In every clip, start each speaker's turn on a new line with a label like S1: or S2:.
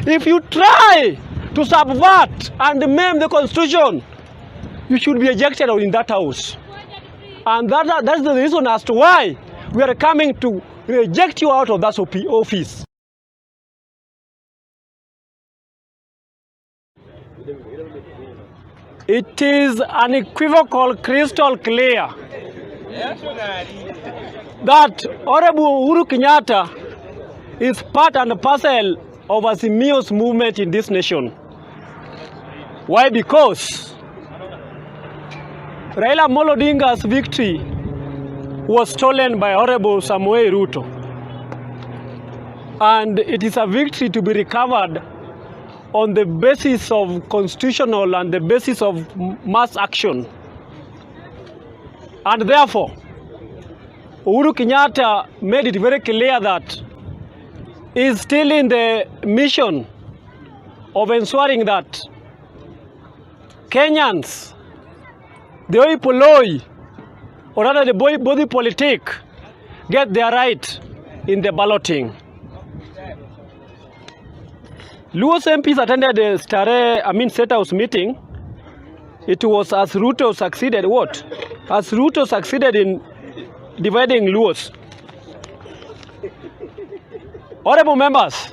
S1: If you try to subvert and maim the constitution, you should be ejected in that house. And that's the reason as to why we are coming to reject you out of that office. It is unequivocal, crystal clear that Honorable Uhuru Kenyatta is part and parcel of Azimio's movement in this nation. Why? Because Raila Amolo Odinga's victory was stolen by Honorable Samuel Ruto. And it is a victory to be recovered on the basis of constitutional and the basis of mass action. And therefore, Uhuru Kenyatta made it very clear that he is still in the mission of ensuring that Kenyans, the oi polloi, or rather the body politic, get their right in the balloting. Luo's MPs attended the statehouse meeting. It was as Ruto succeeded what? As Ruto succeeded in dividing Luos. Honorable members,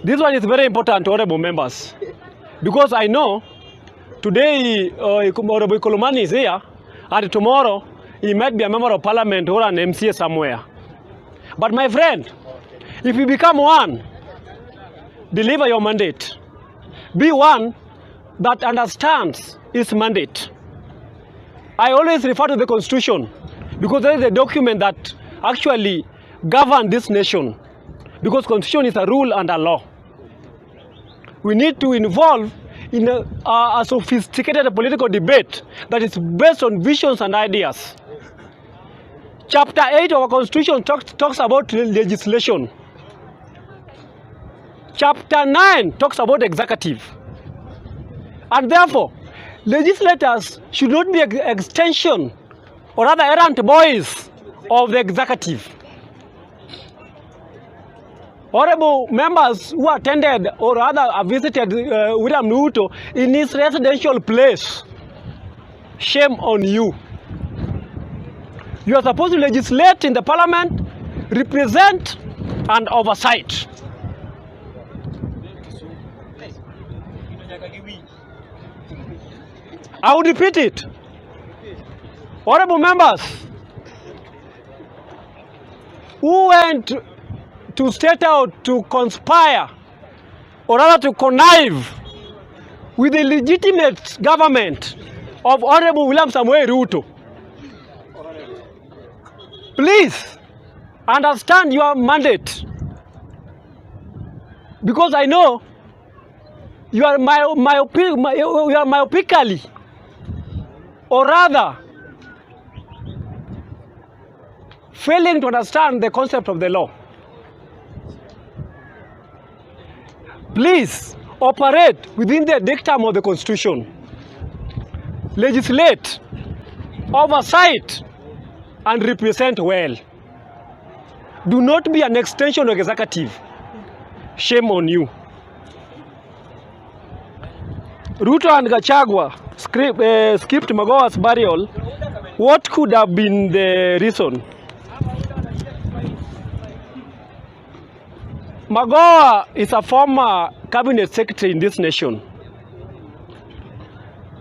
S1: this one is very important, honorable members, because I know today Honorable Kolomani is here, and tomorrow he might be a member of parliament or an MCA somewhere. But my friend, if you become one, deliver your mandate. Be one that understands its mandate. I always refer to the Constitution because that is the document that actually governs this nation. Because Constitution is a rule and a law. We need to involve in a sophisticated political debate that is based on visions and ideas. Chapter 8 of our Constitution talks about legislation. Chapter 9 talks about executive. And therefore, legislators should not be an extension or rather errant boys of the executive. Honorable members who attended or rather visited William Ruto in his residential place, shame on you. You are supposed to legislate in the parliament, represent and oversight. I would repeat it. Honorable members who went to state out to conspire or rather to connive with the legitimate government of Honorable William Samuel Ruto, please understand your mandate, because I know you are myopically or rather failing to understand the concept of the law. Please operate within the dictum of the Constitution. Legislate, oversight, and represent well. Do not be an extension of executive. Shame on you. Ruto and Gachagua skipped Magoa's burial. What could have been the reason? Magoa is a former cabinet secretary in this nation.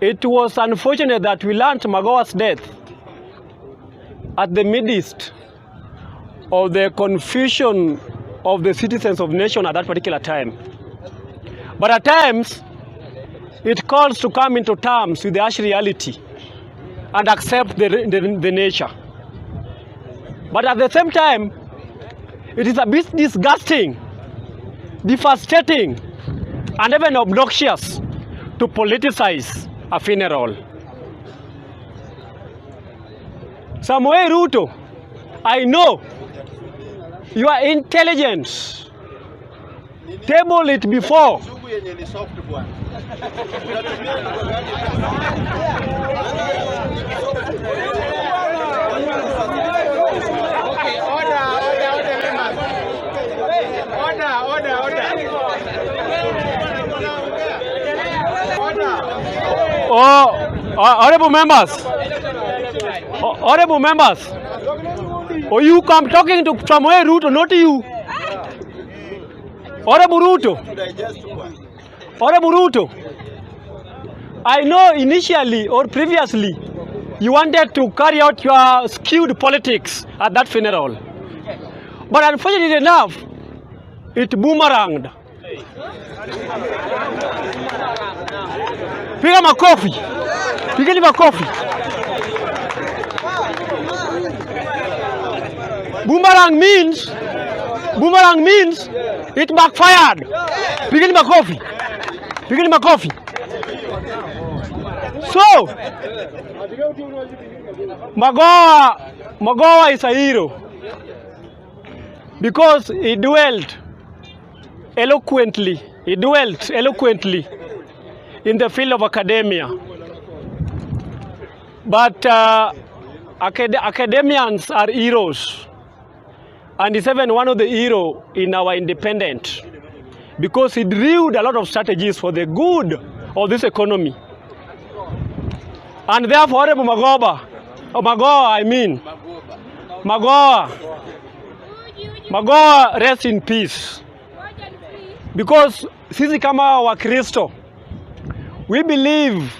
S1: It was unfortunate that we learned Magoa's death at the midst of the confusion of the citizens of the nation at that particular time. But at times, it calls to come into terms with the harsh reality and accept the nature. But at the same time, it is a bit disgusting, devastating, and even obnoxious to politicize a funeral. Samuel Ruto, I know your intelligence. Table it before.
S2: Order.
S1: Honorable members, or you come talking to Samuel Ruto, not you. Honorable Ruto, I know initially or previously you wanted to carry out your skewed politics at that funeral. But unfortunately enough, it boomeranged. Piga makofi. Pigeni makofi. Boomerang means it backfired. Pigeni makofi. Pigeni makofi. So, Magoha is a hero because he dwelt eloquently in the field of academia. But academians are heroes, and he's even one of the heroes in our independence because he drew a lot of strategies for the good of this economy. And therefore, Magoha, rest in peace. Because sisi kama Wakristo, we believe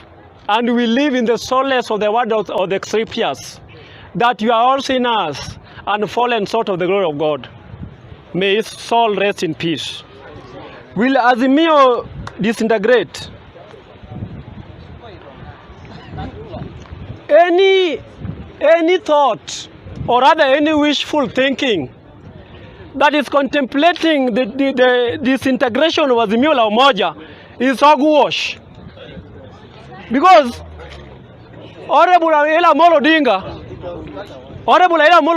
S1: and we live in the solace of the word of the scriptures that you are all sinners and fallen short of the glory of God. May his soul rest in peace. Will Azimio disintegrate? Any thought or rather any wishful thinking that is contemplating the disintegration of Azimio la Umoja is hogwash. Because Honorable Raila Amolo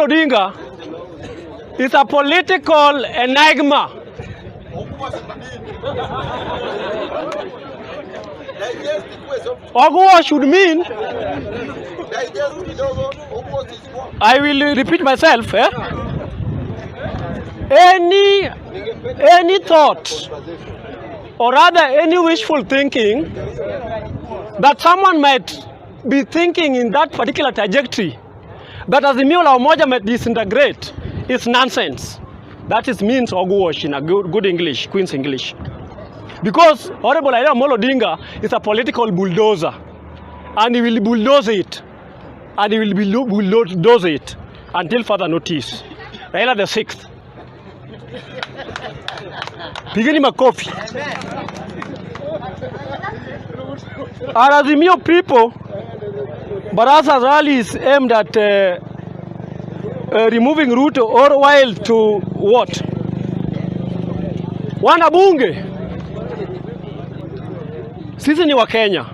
S1: Odinga is a political enigma. Hogwash should mean, I will repeat myself, any thought or rather any wishful thinking that someone might be thinking in that particular trajectory that Azimio la Umoja might disintegrate is nonsense. That is means hogwash in a good English, Queen's English. Because Honorable Raila Amolo Odinga is a political bulldozer, and he will bulldoze it, and he will bulldoze it until further notice. Raila the sixth. Pigeni makofi. Our Azimio people, Baraza's rally is aimed at removing Ruto or while to what? Wanabunge. Sisi ni wa Kenya,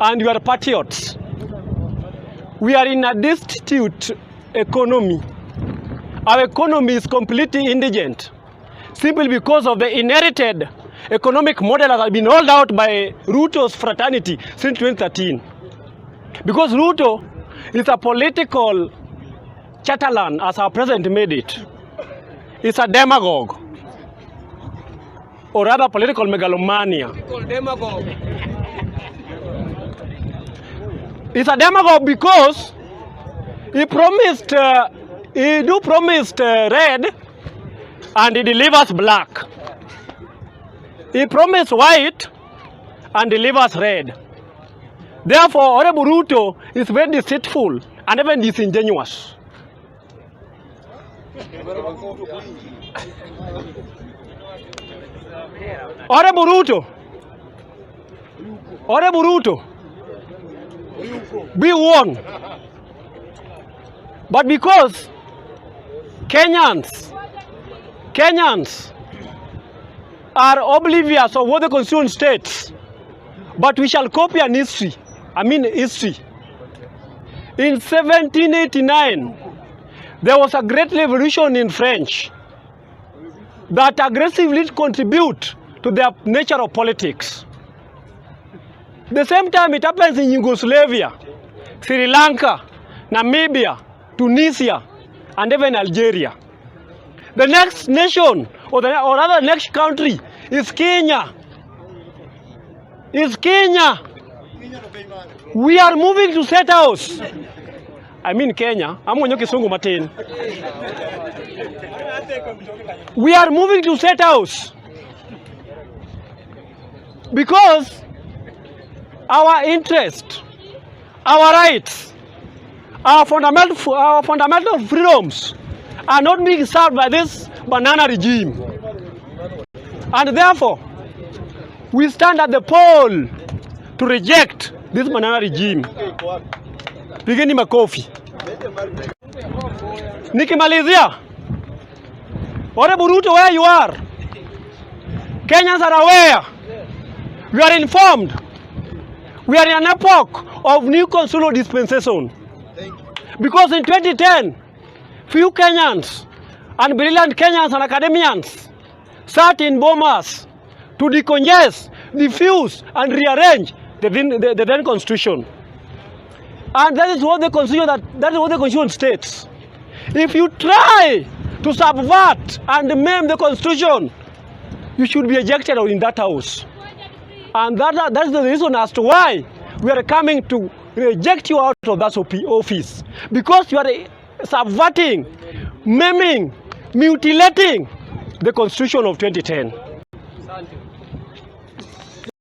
S1: and we are patriots. We are in a destitute economy. Our economy is completely indigent, simply because of the inherited economic model that has been rolled out by Ruto's fraternity since 2013. Because Ruto is a political chatterland, as our president made it. It's a demagogue, or rather political megalomania. It's a demagogue because he promised, red and he delivers black. He promised white and delivers red. Therefore, Honorable Ruto is very deceitful and even disingenuous. Honorable Ruto, be warned. But because Kenyans are oblivious of what the Constitution states, but we shall copy an history. History. In 1789, there was a great revolution in French that aggressively contribute to the nature of politics. The same time it happens in Yugoslavia, Sri Lanka, Namibia, Tunisia, and even Algeria. The next nation, or rather next country, is Kenya. We are moving to statehouse. I mean Kenya. I'm going to Kisungu Martin. We are moving to statehouse because our interest, our rights, our fundamental freedoms are not being served by this banana regime. And therefore, we stand at the pole to reject this banana regime. Pigeni makofi. Nikimalizia, Honorable Ruto, where you are, Kenyans are aware, we are informed, we are in an epoch of new consular dispensation. Because in 2010, few Kenyans and brilliant Kenyans and academians sat in Bomas to decongest, diffuse and rearrange the then constitution. And that is what the constitution states. If you try to subvert and maim the constitution, you should be ejected in that house. And that is the reason as to why we are coming to reject you out of that office. Because you are subverting, maiming, mutilating the constitution of 2010.